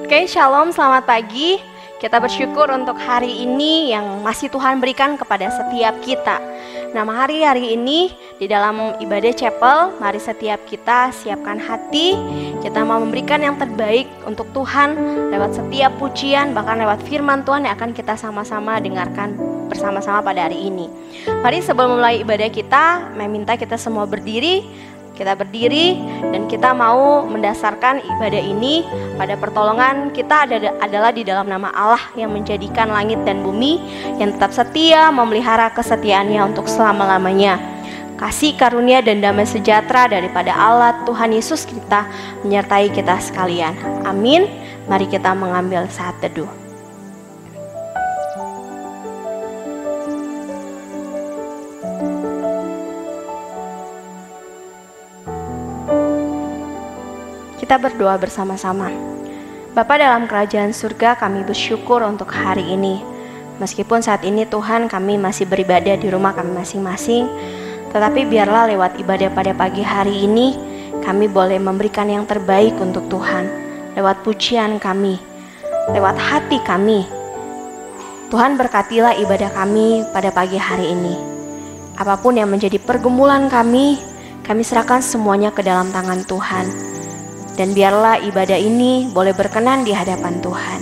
Oke, shalom, selamat pagi. Kita bersyukur untuk hari ini yang masih Tuhan berikan kepada setiap kita. Nah, hari ini di dalam ibadah chapel, mari setiap kita siapkan hati. Kita mau memberikan yang terbaik untuk Tuhan lewat setiap pujian, bahkan lewat firman Tuhan yang akan kita sama-sama dengarkan bersama-sama pada hari ini. Mari sebelum mulai ibadah kita, saya minta kita semua berdiri. Kita berdiri dan kita mau mendasarkan ibadah ini pada pertolongan kita adalah di dalam nama Allah yang menjadikan langit dan bumi, yang tetap setia memelihara kesetiaannya untuk selama-lamanya. Kasih karunia dan damai sejahtera daripada Allah Tuhan Yesus kita menyertai kita sekalian. Amin. Mari kita mengambil saat teduh. Kita berdoa bersama-sama. Bapa dalam kerajaan surga, kami bersyukur untuk hari ini. Meskipun saat ini Tuhan kami masih beribadah di rumah kami masing-masing, tetapi biarlah lewat ibadah pada pagi hari ini, kami boleh memberikan yang terbaik untuk Tuhan. Lewat pujian kami, lewat hati kami. Tuhan berkatilah ibadah kami pada pagi hari ini. Apapun yang menjadi pergumulan kami serahkan semuanya ke dalam tangan Tuhan. Dan biarlah ibadah ini boleh berkenan di hadapan Tuhan.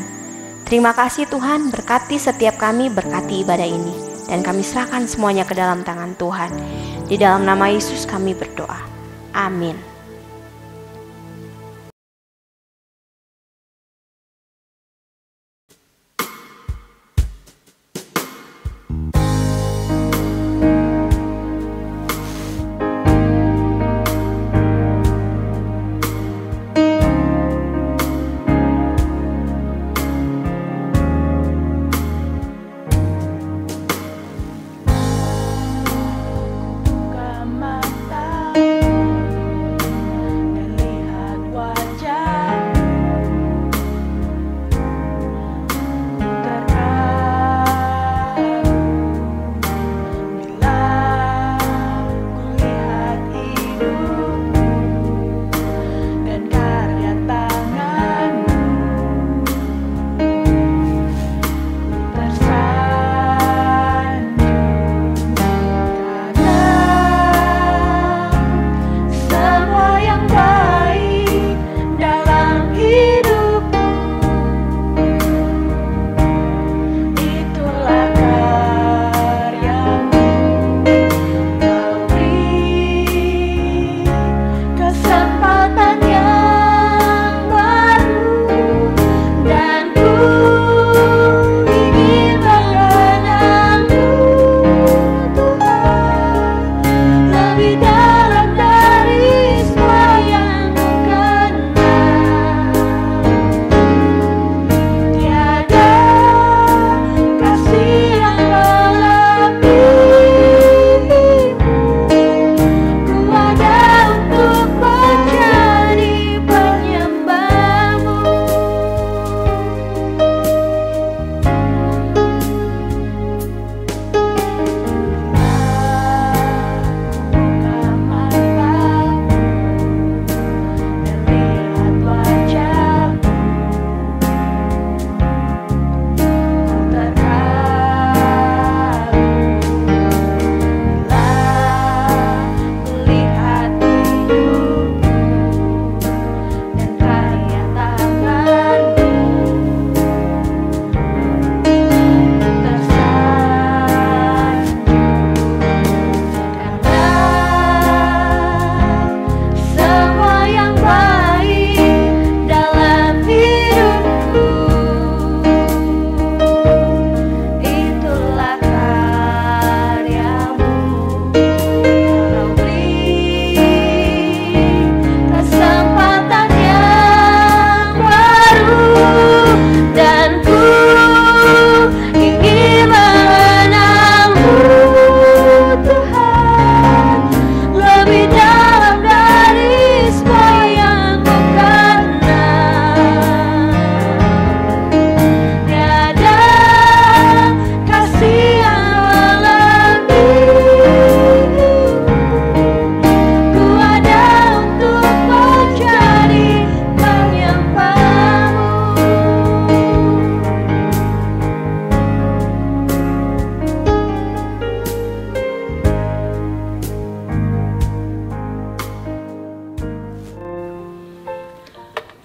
Terima kasih Tuhan, berkati setiap kami, berkati ibadah ini. Dan kami serahkan semuanya ke dalam tangan Tuhan. Di dalam nama Yesus kami berdoa. Amin.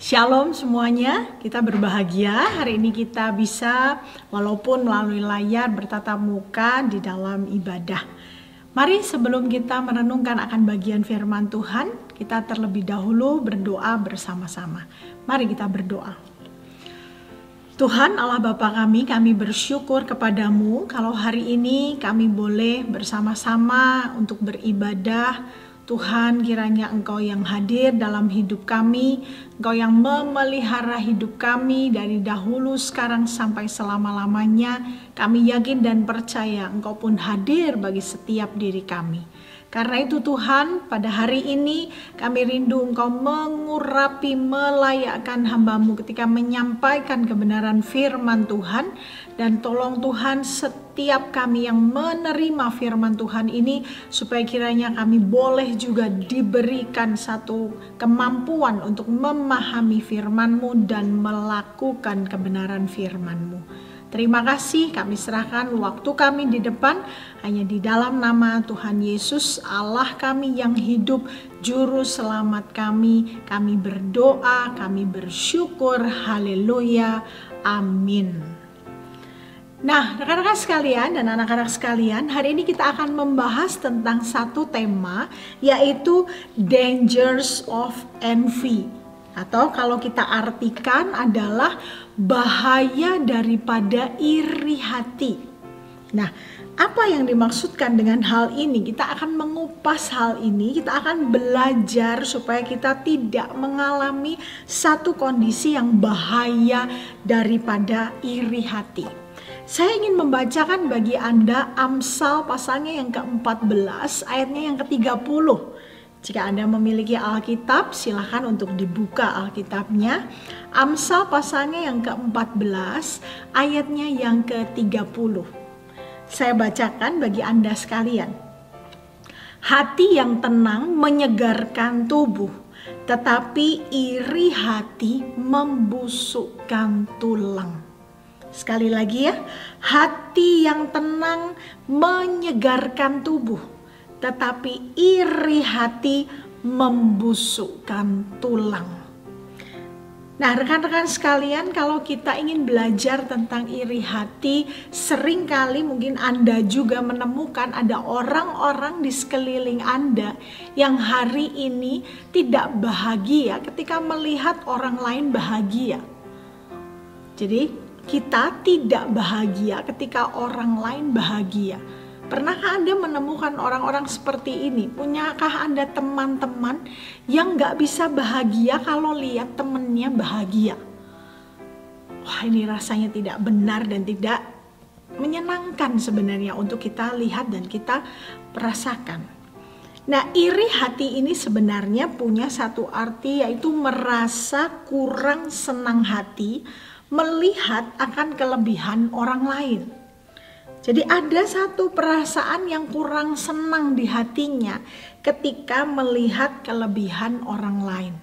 Shalom semuanya, kita berbahagia hari ini kita bisa walaupun melalui layar bertatap muka di dalam ibadah. Mari sebelum kita merenungkan akan bagian firman Tuhan, kita terlebih dahulu berdoa bersama-sama. Mari kita berdoa. Tuhan Allah Bapa kami bersyukur kepadamu kalau hari ini kami boleh bersama-sama untuk beribadah. Tuhan, kiranya Engkau yang hadir dalam hidup kami, Engkau yang memelihara hidup kami dari dahulu, sekarang, sampai selama-lamanya. Kami yakin dan percaya Engkau pun hadir bagi setiap diri kami. Karena itu Tuhan, pada hari ini kami rindu Engkau mengurapi, melayakkan hamba-Mu ketika menyampaikan kebenaran firman Tuhan. Dan tolong Tuhan setiap kami yang menerima firman Tuhan ini, supaya kiranya kami boleh juga diberikan satu kemampuan untuk memahami firman-Mu dan melakukan kebenaran firman-Mu. Terima kasih, kami serahkan waktu kami di depan hanya di dalam nama Tuhan Yesus, Allah kami yang hidup, Juru Selamat kami. Kami berdoa, kami bersyukur, haleluya, amin. Nah, rekan-rekan sekalian dan anak-anak sekalian, hari ini kita akan membahas tentang satu tema, yaitu dangers of envy. Atau kalau kita artikan adalah bahaya daripada iri hati. Nah, apa yang dimaksudkan dengan hal ini? Kita akan mengupas hal ini, kita akan belajar supaya kita tidak mengalami satu kondisi yang bahaya daripada iri hati. Saya ingin membacakan bagi Anda Amsal pasalnya yang ke-14 ayatnya yang ke-30. Jika Anda memiliki Alkitab, silakan untuk dibuka Alkitabnya. Amsal pasalnya yang ke-14 ayatnya yang ke-30. Saya bacakan bagi Anda sekalian. Hati yang tenang menyegarkan tubuh, tetapi iri hati membusukkan tulang. Sekali lagi ya, hati yang tenang menyegarkan tubuh, tetapi iri hati membusukkan tulang. Nah, rekan-rekan sekalian, kalau kita ingin belajar tentang iri hati, seringkali mungkin Anda juga menemukan ada orang-orang di sekeliling Anda yang hari ini tidak bahagia ketika melihat orang lain bahagia. Jadi, kita tidak bahagia ketika orang lain bahagia. Pernahkah Anda menemukan orang-orang seperti ini? Punyakah Anda teman-teman yang gak bisa bahagia kalau lihat temennya bahagia? Wah, ini rasanya tidak benar dan tidak menyenangkan sebenarnya untuk kita lihat dan kita rasakan. Nah, iri hati ini sebenarnya punya satu arti, yaitu merasa kurang senang hati melihat akan kelebihan orang lain. Jadi ada satu perasaan yang kurang senang di hatinya ketika melihat kelebihan orang lain.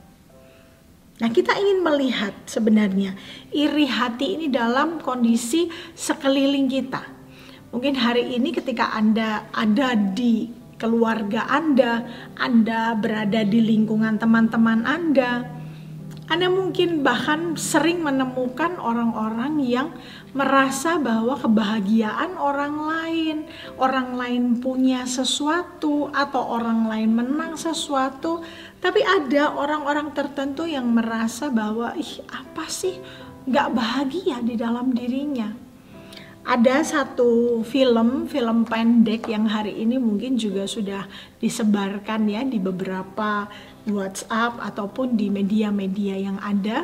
Nah, kita ingin melihat sebenarnya iri hati ini dalam kondisi sekeliling kita. Mungkin hari ini ketika Anda ada di keluarga Anda berada di lingkungan teman-teman Anda mungkin bahkan sering menemukan orang-orang yang merasa bahwa kebahagiaan orang lain punya sesuatu atau orang lain menang sesuatu, tapi ada orang-orang tertentu yang merasa bahwa apa sih gak bahagia di dalam dirinya. Ada satu film pendek yang hari ini mungkin juga sudah disebarkan ya di beberapa WhatsApp ataupun di media-media yang ada.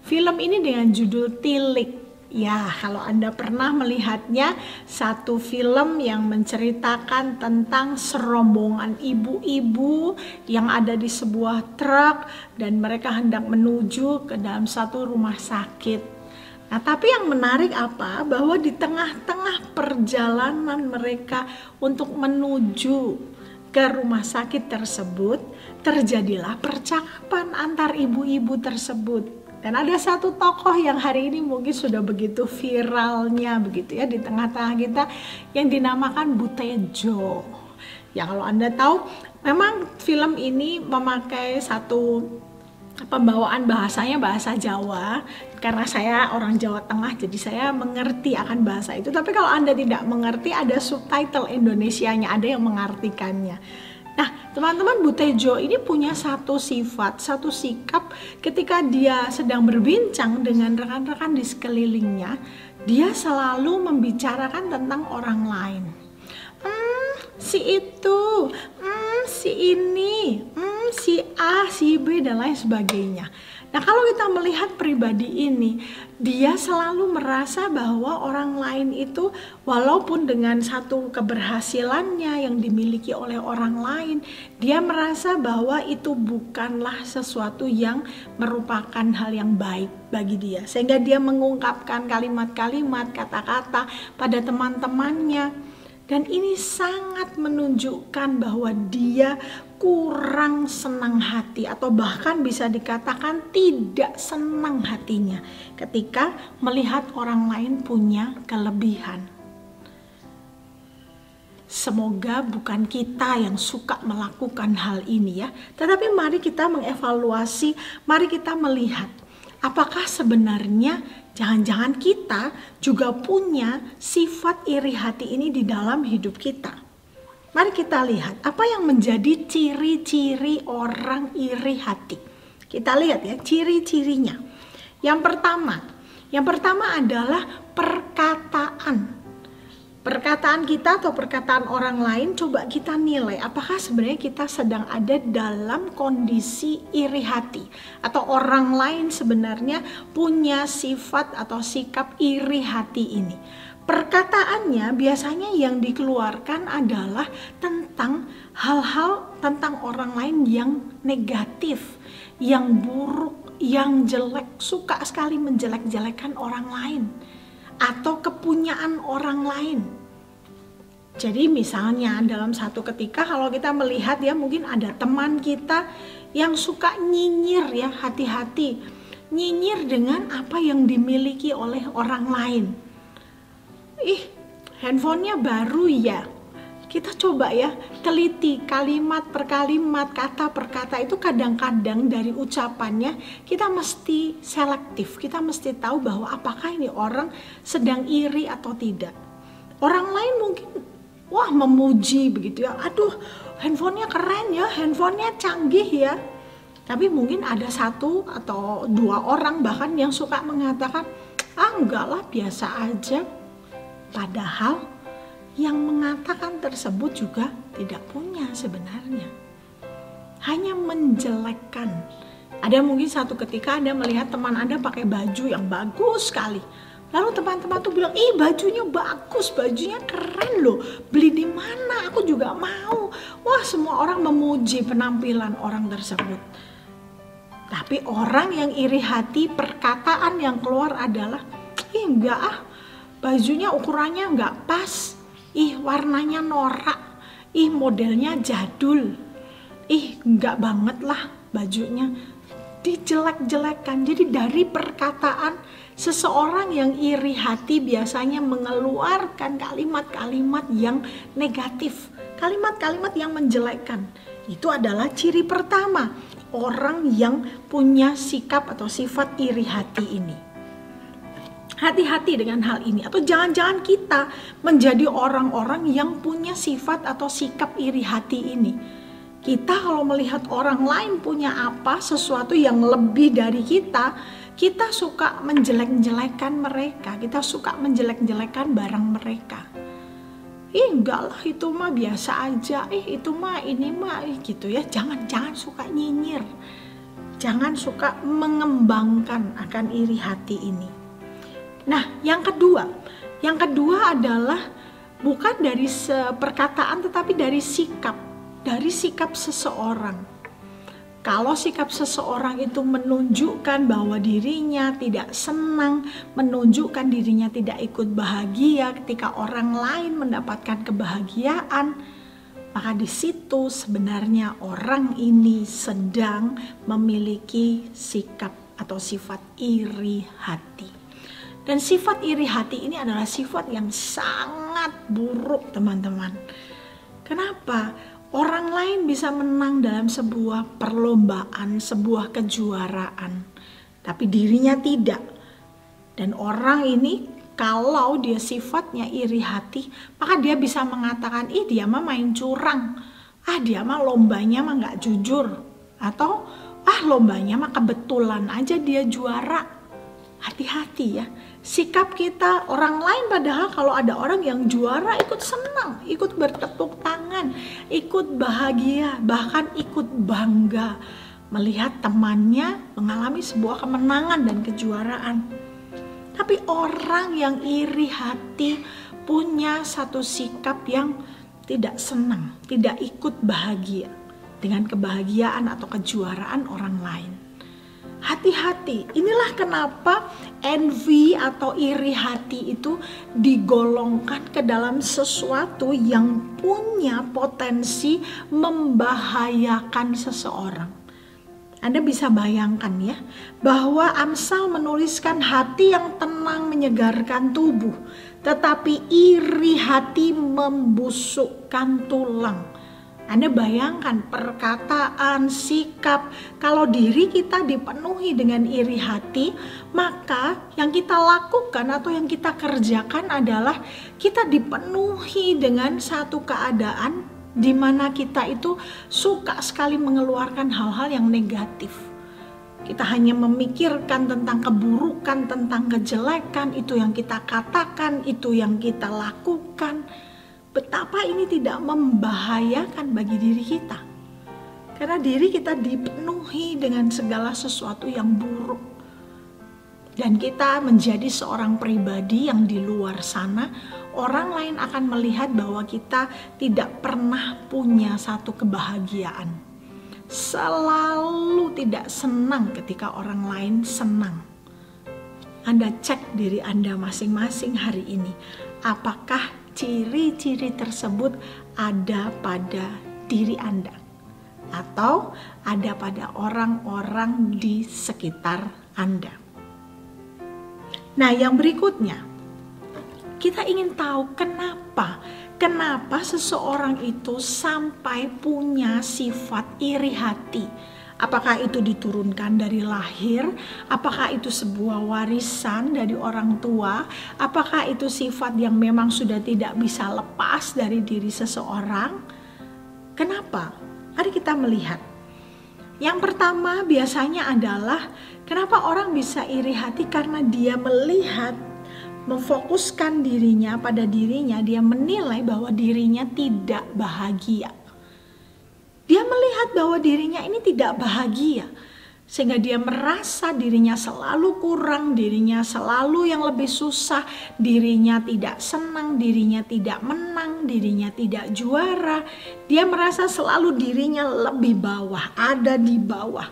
Film ini dengan judul Tilik. Ya, kalau Anda pernah melihatnya, satu film yang menceritakan tentang serombongan ibu-ibu yang ada di sebuah truk dan mereka hendak menuju ke dalam satu rumah sakit. Nah, tapi yang menarik apa? Bahwa di tengah-tengah perjalanan mereka untuk menuju ke rumah sakit tersebut, terjadilah percakapan antar ibu-ibu tersebut. Dan ada satu tokoh yang hari ini mungkin sudah begitu viralnya begitu ya di tengah-tengah kita, yang dinamakan Butejo. Ya, kalau Anda tahu, memang film ini memakai satu pembawaan bahasanya bahasa Jawa, karena saya orang Jawa Tengah jadi saya mengerti akan bahasa itu. Tapi kalau Anda tidak mengerti, ada subtitle Indonesianya, ada yang mengartikannya. Nah, teman-teman, Bu Tejo ini punya satu sifat, satu sikap ketika dia sedang berbincang dengan rekan-rekan di sekelilingnya, dia selalu membicarakan tentang orang lain. Si itu, si ini, si A, si B, dan lain sebagainya. Nah, kalau kita melihat pribadi ini, dia selalu merasa bahwa orang lain itu walaupun dengan satu keberhasilannya yang dimiliki oleh orang lain, dia merasa bahwa itu bukanlah sesuatu yang merupakan hal yang baik bagi dia. Sehingga dia mengungkapkan kalimat-kalimat, kata-kata pada teman-temannya. Dan ini sangat menunjukkan bahwa dia kurang senang hati, atau bahkan bisa dikatakan tidak senang hatinya ketika melihat orang lain punya kelebihan. Semoga bukan kita yang suka melakukan hal ini ya, tetapi mari kita mengevaluasi, mari kita melihat apakah sebenarnya jangan-jangan kita juga punya sifat iri hati ini di dalam hidup kita. Mari kita lihat apa yang menjadi ciri-ciri orang iri hati. Kita lihat ya ciri-cirinya. Yang pertama adalah perkataan. Perkataan kita atau perkataan orang lain, coba kita nilai apakah sebenarnya kita sedang ada dalam kondisi iri hati, atau orang lain sebenarnya punya sifat atau sikap iri hati ini. Perkataannya biasanya yang dikeluarkan adalah tentang hal-hal tentang orang lain yang negatif, yang buruk, yang jelek, suka sekali menjelek-jelekan orang lain atau kepunyaan orang lain. Jadi misalnya dalam satu ketika kalau kita melihat ya, mungkin ada teman kita yang suka nyinyir ya, hati-hati nyinyir dengan apa yang dimiliki oleh orang lain. Handphonenya baru ya. Kita coba ya teliti kalimat per kalimat, kata per kata itu, kadang-kadang dari ucapannya kita mesti selektif. Kita mesti tahu bahwa apakah ini orang sedang iri atau tidak. Orang lain mungkin wah memuji begitu ya, aduh handphonenya keren ya, handphonenya canggih ya. Tapi mungkin ada satu atau dua orang bahkan yang suka mengatakan, enggak lah biasa aja. Padahal yang mengatakan tersebut juga tidak punya sebenarnya, hanya menjelekkan. Ada mungkin satu ketika Anda melihat teman Anda pakai baju yang bagus sekali, lalu teman-teman tuh bilang, bajunya bagus, bajunya keren loh, beli di mana, aku juga mau. Wah, semua orang memuji penampilan orang tersebut. Tapi orang yang iri hati, perkataan yang keluar adalah, enggak ah, bajunya ukurannya enggak pas, warnanya norak, modelnya jadul, enggak banget lah bajunya, dijelek-jelekan. Jadi dari perkataan seseorang yang iri hati biasanya mengeluarkan kalimat-kalimat yang negatif, kalimat-kalimat yang menjelekkan. Itu adalah ciri pertama orang yang punya sikap atau sifat iri hati ini. Hati-hati dengan hal ini, atau jangan-jangan kita menjadi orang-orang yang punya sifat atau sikap iri hati ini. Kita kalau melihat orang lain punya apa, sesuatu yang lebih dari kita suka menjelek-jelekan mereka, kita suka menjelek-jelekan barang mereka. Enggak lah, itu mah biasa aja, itu mah ini mah gitu ya. Jangan suka nyinyir, jangan suka mengembangkan akan iri hati ini. Nah, yang kedua adalah bukan dari perkataan tetapi dari sikap seseorang. Kalau sikap seseorang itu menunjukkan bahwa dirinya tidak senang, menunjukkan dirinya tidak ikut bahagia ketika orang lain mendapatkan kebahagiaan, maka di situ sebenarnya orang ini sedang memiliki sikap atau sifat iri hati. Dan sifat iri hati ini adalah sifat yang sangat buruk, teman-teman. Kenapa? Orang lain bisa menang dalam sebuah perlombaan, sebuah kejuaraan, tapi dirinya tidak. Dan orang ini kalau dia sifatnya iri hati, maka dia bisa mengatakan, dia mah main curang, dia mah lombanya mah gak jujur, atau lombanya mah kebetulan aja dia juara. Hati-hati ya, sikap kita orang lain, padahal kalau ada orang yang juara ikut senang, ikut bertepuk tangan, ikut bahagia, bahkan ikut bangga melihat temannya mengalami sebuah kemenangan dan kejuaraan. Tapi orang yang iri hati punya satu sikap yang tidak senang, tidak ikut bahagia dengan kebahagiaan atau kejuaraan orang lain. Hati-hati, inilah kenapa envy atau iri hati itu digolongkan ke dalam sesuatu yang punya potensi membahayakan seseorang. Anda bisa bayangkan ya, bahwa Amsal menuliskan hati yang tenang menyegarkan tubuh, tetapi iri hati membusukkan tulang. Anda bayangkan perkataan, sikap, kalau diri kita dipenuhi dengan iri hati, maka yang kita lakukan atau yang kita kerjakan adalah kita dipenuhi dengan satu keadaan di mana kita itu suka sekali mengeluarkan hal-hal yang negatif. Kita hanya memikirkan tentang keburukan, tentang kejelekan, itu yang kita katakan, itu yang kita lakukan. Betapa ini tidak membahayakan bagi diri kita. Karena diri kita dipenuhi dengan segala sesuatu yang buruk. Dan kita menjadi seorang pribadi yang di luar sana, orang lain akan melihat bahwa kita tidak pernah punya satu kebahagiaan. Selalu tidak senang ketika orang lain senang. Anda cek diri Anda masing-masing hari ini. Apakah ciri-ciri tersebut ada pada diri Anda atau ada pada orang-orang di sekitar Anda? Nah, yang berikutnya, kita ingin tahu kenapa seseorang itu sampai punya sifat iri hati. Apakah itu diturunkan dari lahir? Apakah itu sebuah warisan dari orang tua? Apakah itu sifat yang memang sudah tidak bisa lepas dari diri seseorang? Kenapa? Mari kita melihat. Yang pertama biasanya adalah kenapa orang bisa iri hati, karena dia melihat, memfokuskan dirinya pada dirinya, dia menilai bahwa dirinya tidak bahagia. Dia melihat bahwa dirinya ini tidak bahagia, sehingga dia merasa dirinya selalu kurang, dirinya selalu yang lebih susah, dirinya tidak senang, dirinya tidak menang, dirinya tidak juara. Dia merasa selalu dirinya lebih bawah, ada di bawah.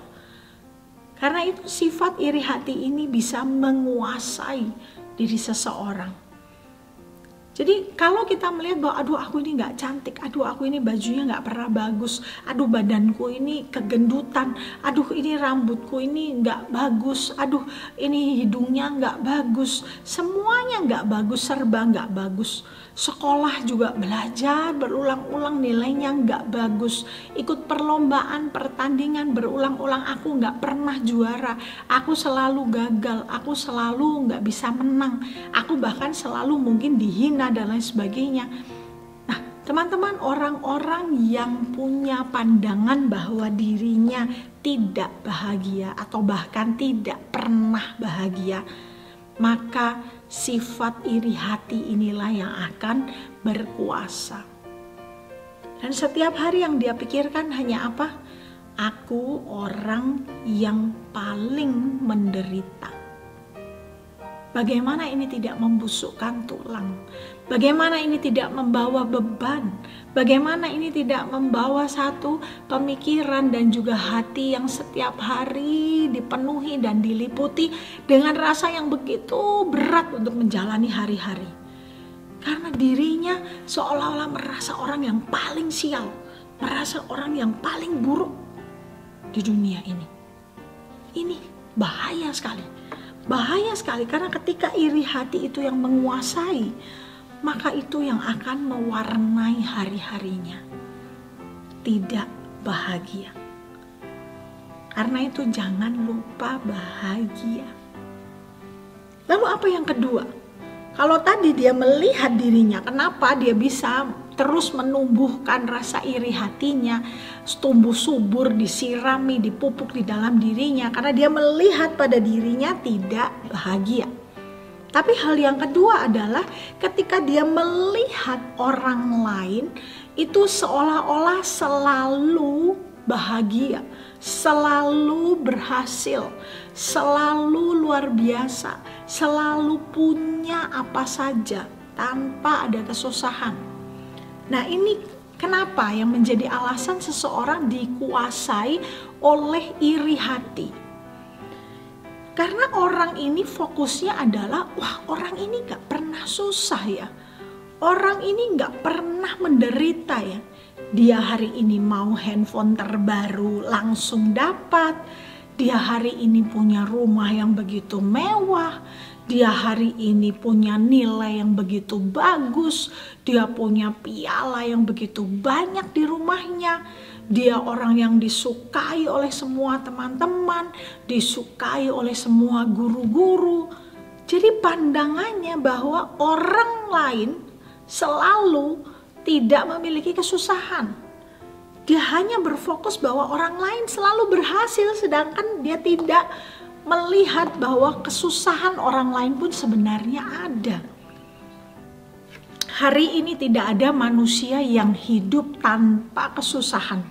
Karena itu sifat iri hati ini bisa menguasai diri seseorang. Jadi kalau kita melihat bahwa aduh aku ini gak cantik, aduh aku ini bajunya gak pernah bagus, aduh badanku ini kegendutan, aduh ini rambutku ini gak bagus, aduh ini hidungnya gak bagus, semuanya gak bagus, serba gak bagus. Sekolah juga belajar berulang-ulang nilainya gak bagus, ikut perlombaan, pertandingan berulang-ulang aku gak pernah juara, aku selalu gagal, aku selalu gak bisa menang, aku bahkan selalu mungkin dihina dan lain sebagainya. Nah, teman-teman, orang-orang yang punya pandangan bahwa dirinya tidak bahagia atau bahkan tidak pernah bahagia, maka sifat iri hati inilah yang akan berkuasa. Dan setiap hari yang dia pikirkan hanya apa? Aku orang yang paling menderita. Bagaimana ini tidak membusukkan tulang? Bagaimana ini tidak membawa beban? Bagaimana ini tidak membawa satu pemikiran dan juga hati yang setiap hari dipenuhi dan diliputi dengan rasa yang begitu berat untuk menjalani hari-hari? Karena dirinya seolah-olah merasa orang yang paling sial, merasa orang yang paling buruk di dunia ini. Ini bahaya sekali. Bahaya sekali, karena ketika iri hati itu yang menguasai, maka itu yang akan mewarnai hari-harinya. Tidak bahagia. Karena itu jangan lupa bahagia. Lalu apa yang kedua? Kalau tadi dia melihat dirinya, kenapa dia bisa terus menumbuhkan rasa iri hatinya, tumbuh subur, disirami, dipupuk di dalam dirinya, karena dia melihat pada dirinya tidak bahagia. Tapi hal yang kedua adalah ketika dia melihat orang lain itu seolah-olah selalu bahagia, selalu berhasil, selalu luar biasa, selalu punya apa saja tanpa ada kesusahan. Nah, ini kenapa yang menjadi alasan seseorang dikuasai oleh iri hati. Karena orang ini fokusnya adalah, wah, orang ini gak pernah susah ya. Orang ini gak pernah menderita ya. Dia hari ini mau handphone terbaru langsung dapat. Dia hari ini punya rumah yang begitu mewah. Dia hari ini punya nilai yang begitu bagus. Dia punya piala yang begitu banyak di rumahnya. Dia orang yang disukai oleh semua teman-teman, disukai oleh semua guru-guru. Jadi pandangannya bahwa orang lain selalu tidak memiliki kesusahan. Dia hanya berfokus bahwa orang lain selalu berhasil, sedangkan dia tidak melihat bahwa kesusahan orang lain pun sebenarnya ada. Hari ini tidak ada manusia yang hidup tanpa kesusahan.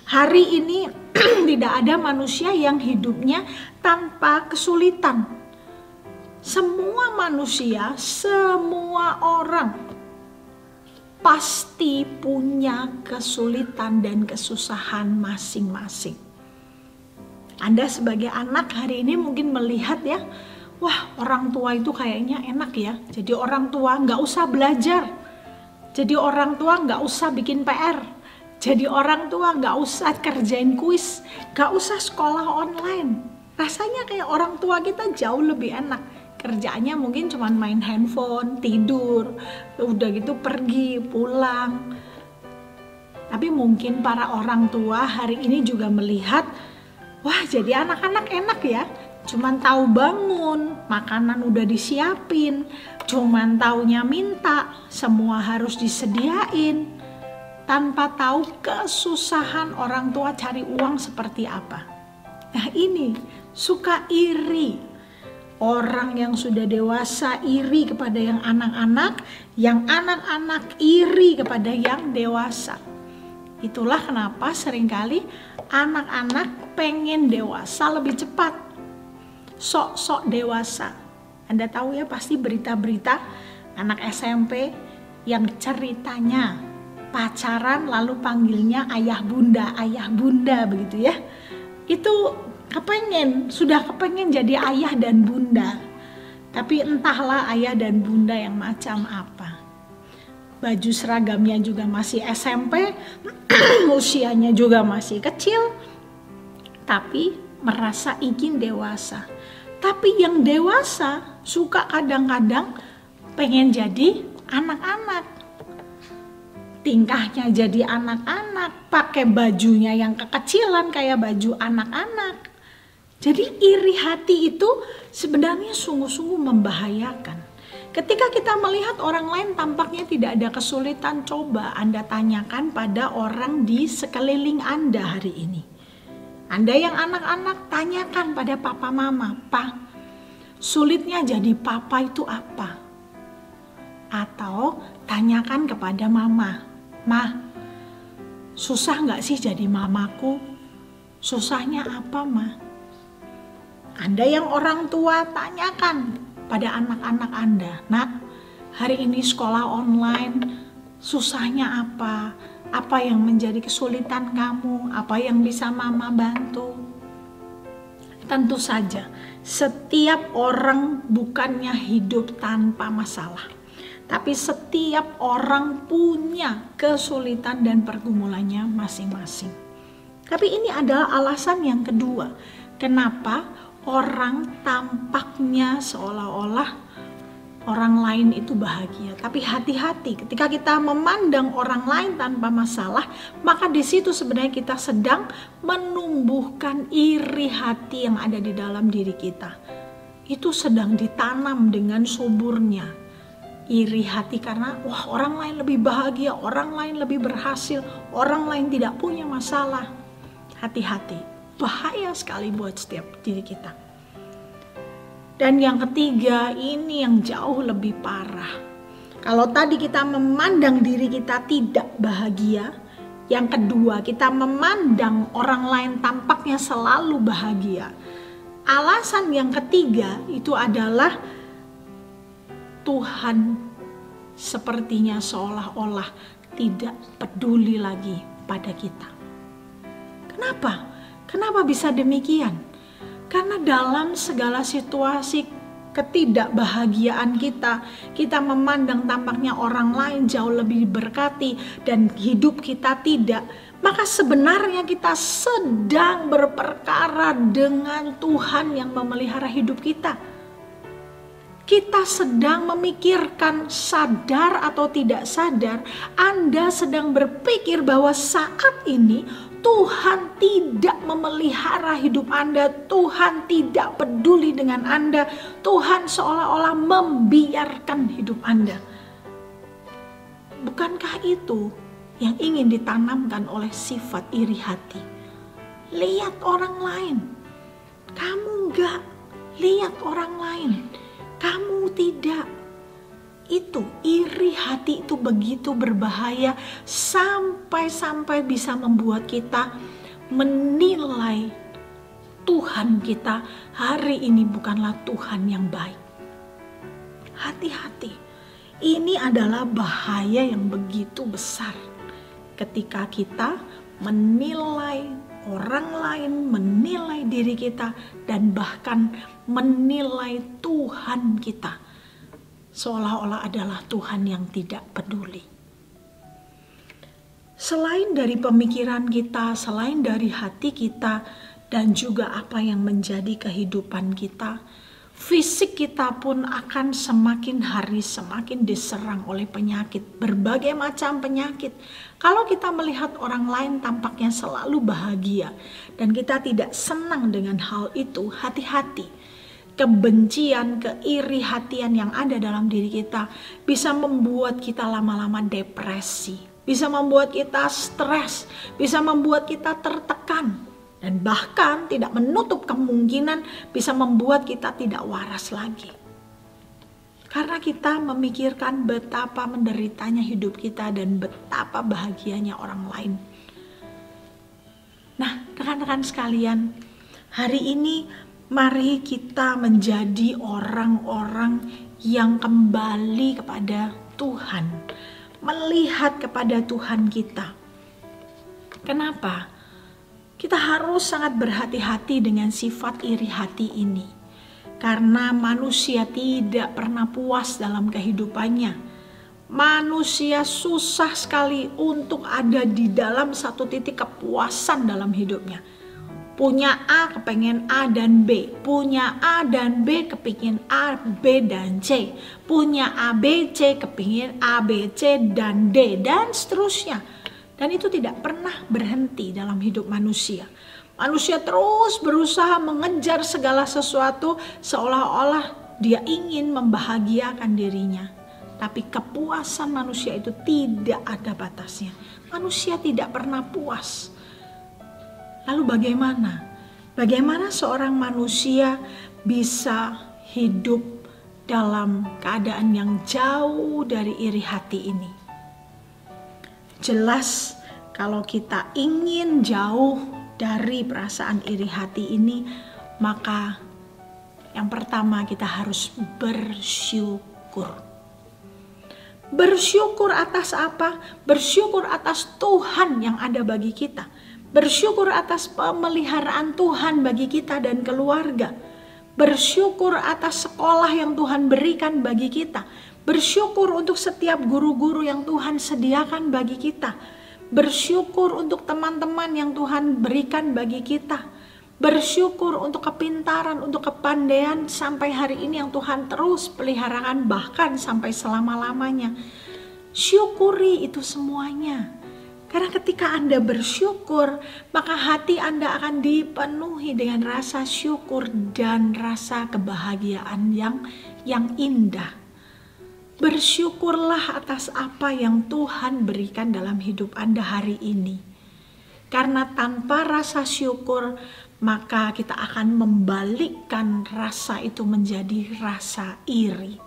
Hari ini tidak ada manusia yang hidupnya tanpa kesulitan. Semua manusia, semua orang pasti punya kesulitan dan kesusahan masing-masing. Anda sebagai anak hari ini mungkin melihat ya, wah, orang tua itu kayaknya enak ya. Jadi orang tua nggak usah belajar. Jadi orang tua nggak usah bikin PR. Jadi orang tua nggak usah kerjain kuis, nggak usah sekolah online. Rasanya kayak orang tua kita jauh lebih enak. Kerjaannya mungkin cuma main handphone, tidur, udah gitu pergi, pulang. Tapi mungkin para orang tua hari ini juga melihat, wah, jadi anak-anak enak ya. Cuman tahu bangun, makanan udah disiapin, cuman taunya minta, semua harus disediain. Tanpa tahu kesusahan orang tua cari uang seperti apa. Nah, ini suka iri. Orang yang sudah dewasa iri kepada yang anak-anak, yang anak-anak iri kepada yang dewasa. Itulah kenapa seringkali anak-anak pengen dewasa lebih cepat. Sok-sok dewasa. Anda tahu ya pasti berita-berita anak SMP yang ceritanya pacaran lalu panggilnya ayah bunda begitu ya. Itu sudah kepengen jadi ayah dan bunda. Tapi entahlah ayah dan bunda yang macam apa. Baju seragamnya juga masih SMP, usianya juga masih kecil, tapi merasa ingin dewasa. Tapi yang dewasa suka kadang-kadang pengen jadi anak-anak. Tingkahnya jadi anak-anak, pakai bajunya yang kekecilan kayak baju anak-anak. Jadi iri hati itu sebenarnya sungguh-sungguh membahayakan. Ketika kita melihat orang lain tampaknya tidak ada kesulitan, coba Anda tanyakan pada orang di sekeliling Anda hari ini. Anda yang anak-anak, tanyakan pada papa mama, Pak, sulitnya jadi papa itu apa? Atau tanyakan kepada mama, Ma, susah gak sih jadi mamaku? Susahnya apa, Ma? Anda yang orang tua, tanyakan pada anak-anak Anda, Nak, hari ini sekolah online, susahnya apa? Apa yang menjadi kesulitan kamu? Apa yang bisa Mama bantu? Tentu saja, setiap orang bukannya hidup tanpa masalah. Tapi setiap orang punya kesulitan dan pergumulannya masing-masing. Tapi ini adalah alasan yang kedua. Kenapa orang tampaknya seolah-olah orang lain itu bahagia. Tapi hati-hati ketika kita memandang orang lain tanpa masalah, maka di situ sebenarnya kita sedang menumbuhkan iri hati yang ada di dalam diri kita. Itu sedang ditanam dengan suburnya. Iri hati karena wah, orang lain lebih bahagia, orang lain lebih berhasil, orang lain tidak punya masalah. Hati-hati, bahaya sekali buat setiap diri kita. Dan yang ketiga, ini yang jauh lebih parah. Kalau tadi kita memandang diri kita tidak bahagia, yang kedua kita memandang orang lain tampaknya selalu bahagia. Alasan yang ketiga itu adalah Tuhan sepertinya seolah-olah tidak peduli lagi pada kita. Kenapa? Kenapa bisa demikian? Karena dalam segala situasi ketidakbahagiaan kita, kita memandang tampaknya orang lain jauh lebih diberkati dan hidup kita tidak. Maka sebenarnya kita sedang berperkara dengan Tuhan yang memelihara hidup kita. Kita sedang memikirkan, sadar atau tidak sadar, Anda sedang berpikir bahwa saat ini Tuhan tidak memelihara hidup Anda, Tuhan tidak peduli dengan Anda, Tuhan seolah-olah membiarkan hidup Anda. Bukankah itu yang ingin ditanamkan oleh sifat iri hati? Lihat orang lain, kamu enggak. Lihat orang lain, kamu tidak. Itu iri hati itu begitu berbahaya sampai bisa membuat kita menilai Tuhan kita hari ini bukanlah Tuhan yang baik. Hati-hati, ini adalah bahaya yang begitu besar ketika kita menilai orang lain, menilai diri kita, dan bahkan menilai Tuhan kita seolah-olah adalah Tuhan yang tidak peduli. Selain dari pemikiran kita, selain dari hati kita, dan juga apa yang menjadi kehidupan kita, fisik kita pun akan semakin hari semakin diserang oleh penyakit, berbagai macam penyakit. Kalau kita melihat orang lain tampaknya selalu bahagia, dan kita tidak senang dengan hal itu, hati-hati. Kebencian, keiri-hatian yang ada dalam diri kita bisa membuat kita lama-lama depresi, bisa membuat kita stres, bisa membuat kita tertekan, dan bahkan tidak menutup kemungkinan bisa membuat kita tidak waras lagi. Karena kita memikirkan betapa menderitanya hidup kita dan betapa bahagianya orang lain. Nah, rekan-rekan sekalian, hari ini mari kita menjadi orang-orang yang kembali kepada Tuhan, melihat kepada Tuhan kita. Kenapa? Kita harus sangat berhati-hati dengan sifat iri hati ini, karena manusia tidak pernah puas dalam kehidupannya. Manusia susah sekali untuk ada di dalam satu titik kepuasan dalam hidupnya. Punya A kepengen A dan B, punya A dan B kepingin A, B dan C, punya A, B, C kepingin A, B, C dan D, dan seterusnya. Dan itu tidak pernah berhenti dalam hidup manusia. Manusia terus berusaha mengejar segala sesuatu seolah-olah dia ingin membahagiakan dirinya. Tapi kepuasan manusia itu tidak ada batasnya. Manusia tidak pernah puas. Lalu bagaimana? Bagaimana seorang manusia bisa hidup dalam keadaan yang jauh dari iri hati ini? Jelas kalau kita ingin jauh dari perasaan iri hati ini, maka yang pertama kita harus bersyukur. Bersyukur atas apa? Bersyukur atas Tuhan yang ada bagi kita. Bersyukur atas pemeliharaan Tuhan bagi kita dan keluarga. Bersyukur atas sekolah yang Tuhan berikan bagi kita. Bersyukur untuk setiap guru-guru yang Tuhan sediakan bagi kita. Bersyukur untuk teman-teman yang Tuhan berikan bagi kita. Bersyukur untuk kepintaran, untuk kepandaian sampai hari ini yang Tuhan terus peliharakan bahkan sampai selama-lamanya. Syukuri itu semuanya. Karena ketika Anda bersyukur, maka hati Anda akan dipenuhi dengan rasa syukur dan rasa kebahagiaan yang indah. Bersyukurlah atas apa yang Tuhan berikan dalam hidup Anda hari ini. Karena tanpa rasa syukur, maka kita akan membalikkan rasa itu menjadi rasa iri.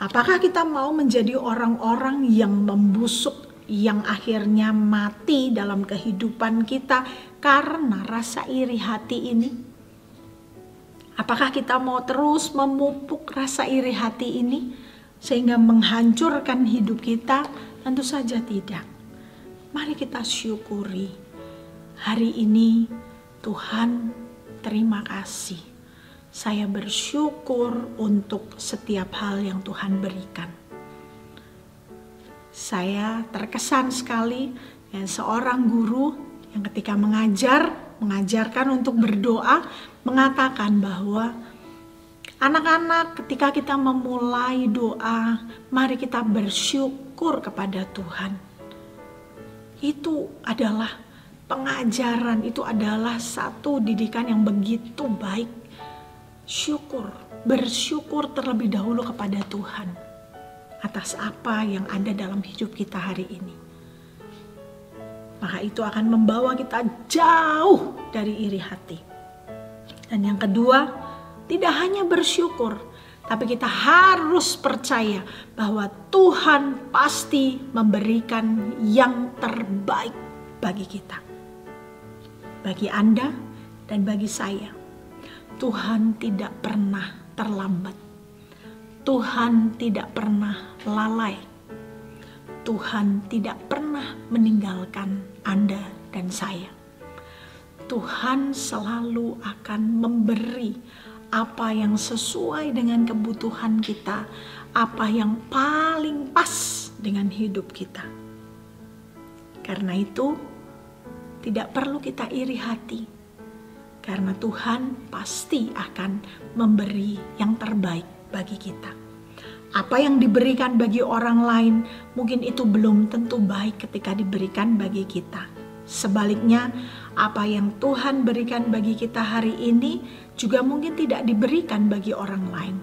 Apakah kita mau menjadi orang-orang yang membusuk, yang akhirnya mati dalam kehidupan kita karena rasa iri hati ini? Apakah kita mau terus memupuk rasa iri hati ini sehingga menghancurkan hidup kita? Tentu saja tidak. Mari kita syukuri. Hari ini Tuhan, terima kasih. Saya bersyukur untuk setiap hal yang Tuhan berikan. Saya terkesan sekali ya, seorang guru yang ketika mengajarkan untuk berdoa, mengatakan bahwa anak-anak ketika kita memulai doa, mari kita bersyukur kepada Tuhan. Itu adalah pengajaran, itu adalah satu didikan yang begitu baik. Syukur, bersyukur terlebih dahulu kepada Tuhan atas apa yang ada dalam hidup kita hari ini. Maka itu akan membawa kita jauh dari iri hati. Dan yang kedua, tidak hanya bersyukur, tapi kita harus percaya bahwa Tuhan pasti memberikan yang terbaik bagi kita. Bagi Anda dan bagi saya, Tuhan tidak pernah terlambat. Tuhan tidak pernah lalai. Tuhan tidak pernah meninggalkan Anda dan saya. Tuhan selalu akan memberi apa yang sesuai dengan kebutuhan kita, apa yang paling pas dengan hidup kita. Karena itu, tidak perlu kita iri hati, karena Tuhan pasti akan memberi yang terbaik bagi kita. Apa yang diberikan bagi orang lain, mungkin itu belum tentu baik ketika diberikan bagi kita. Sebaliknya, apa yang Tuhan berikan bagi kita hari ini juga mungkin tidak diberikan bagi orang lain.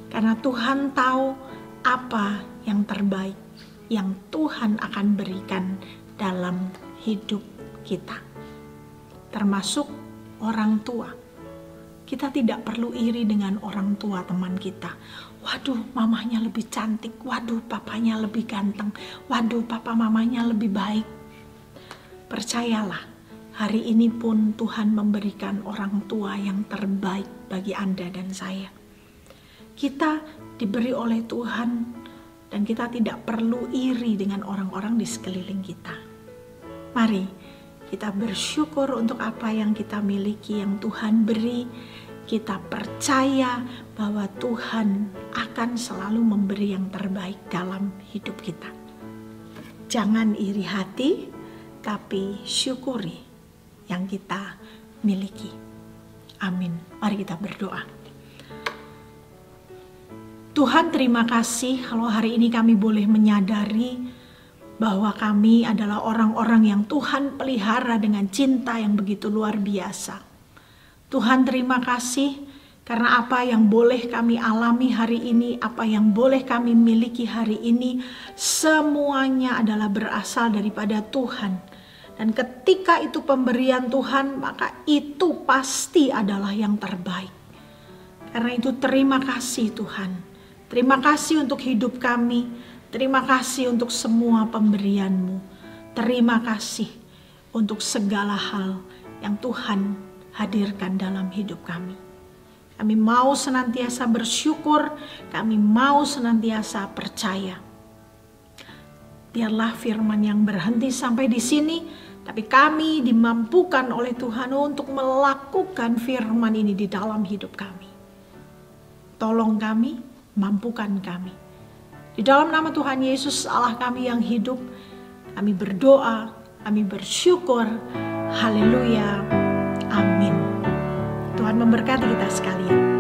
Karena Tuhan tahu apa yang terbaik yang Tuhan akan berikan dalam hidup kita. Termasuk orang tua. Kita tidak perlu iri dengan orang tua teman kita. Waduh, mamanya lebih cantik. Waduh, papanya lebih ganteng. Waduh, papa mamanya lebih baik. Percayalah, hari ini pun Tuhan memberikan orang tua yang terbaik bagi Anda dan saya. Kita diberi oleh Tuhan dan kita tidak perlu iri dengan orang-orang di sekeliling kita. Mari kita bersyukur untuk apa yang kita miliki, yang Tuhan beri. Kita percaya bahwa Tuhan akan selalu memberi yang terbaik dalam hidup kita. Jangan iri hati, tapi syukuri yang kita miliki. Amin. Mari kita berdoa. Tuhan, terima kasih kalau hari ini kami boleh menyadari bahwa kami adalah orang-orang yang Tuhan pelihara dengan cinta yang begitu luar biasa. Tuhan, terima kasih karena apa yang boleh kami alami hari ini, apa yang boleh kami miliki hari ini, semuanya adalah berasal daripada Tuhan. Dan ketika itu pemberian Tuhan, maka itu pasti adalah yang terbaik. Karena itu terima kasih Tuhan. Terima kasih untuk hidup kami. Terima kasih untuk semua pemberian-Mu. Terima kasih untuk segala hal yang Tuhan hadirkan dalam hidup kami. Kami mau senantiasa bersyukur. Kami mau senantiasa percaya. Biarlah firman yang berhenti sampai di sini, tapi kami dimampukan oleh Tuhan untuk melakukan firman ini di dalam hidup kami. Tolong kami, mampukan kami. Di dalam nama Tuhan Yesus, Allah kami yang hidup, kami berdoa, kami bersyukur. Haleluya. Amin. Tuhan memberkati kita sekalian.